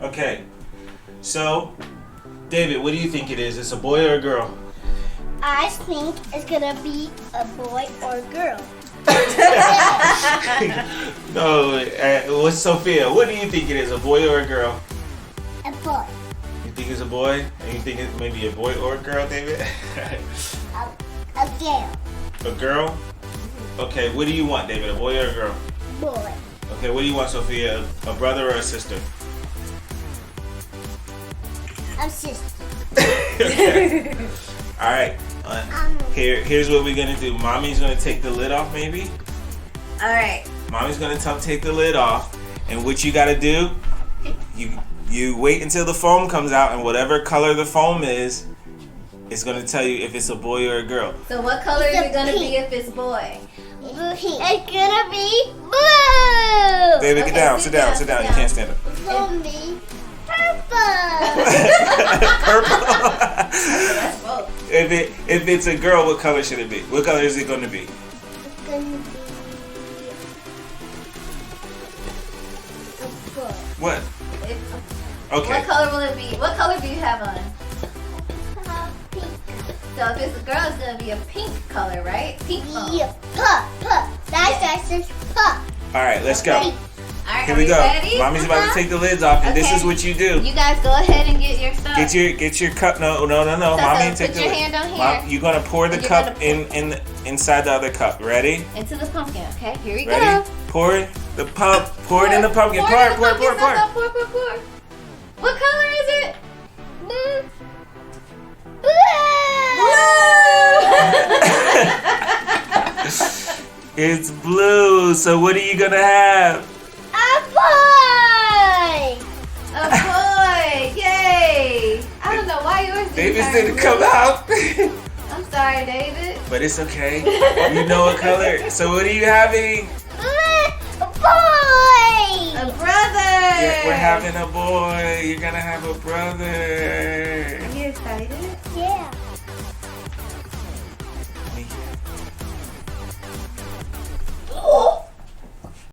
Okay, so David, what do you think it is? It's a boy or a girl? I think it's gonna be a boy or a girl. No, what's Sophia? What do you think it is? A boy or a girl? A boy. You think it's a boy? And you think it's maybe a boy or a girl, David? A girl. A girl? Okay, what do you want, David? A boy or a girl? Boy. Okay, what do you want, Sophia? A brother or a sister? A sister. Okay. All right. Here's what we're gonna do. Mommy's gonna take the lid off, maybe. All right. Mommy's gonna take the lid off, and what you gotta do, you wait until the foam comes out, and whatever color the foam is, it's gonna tell you if it's a boy or a girl. So what color is it gonna be if it's boy? It's gonna be blue. David, get Okay, down. sit Sit down. down, Sit sit down. You down. can't stand up. It's gonna be purple. Purple. That's both. If it's a girl, what color should it be? What color is it gonna be? It's gonna be a boy. What? Okay. What color will it be? What color do you have on? Pink. So if it's a girl, it's gonna be a pink color, right? Pink foam. Yeah, pup. That says pup. All right, let's go. All right, Here are we go. ready? Mommy's about to take the lids off, and this Okay. is what you do. You guys go ahead and get your stuff. Get your cup. No. So Mommy, take put the your lid. hand on here. Mom, you're gonna pour the And you're cup gonna in inside the other cup. Ready? Into the pumpkin, okay? Here we Ready? go. Pour it. The pump. Pour it in the pumpkin. Pour. Pour. What color is it? Blue. It's blue. So what are you gonna have? A boy. A boy! Yay! I don't know why yours David turn didn't blue. come out. I'm sorry, David. But it's okay. You know a color. So what are you having? A boy. A brother! Yeah, we're having a boy. You're gonna have a brother. Are you excited? Yeah. Oh!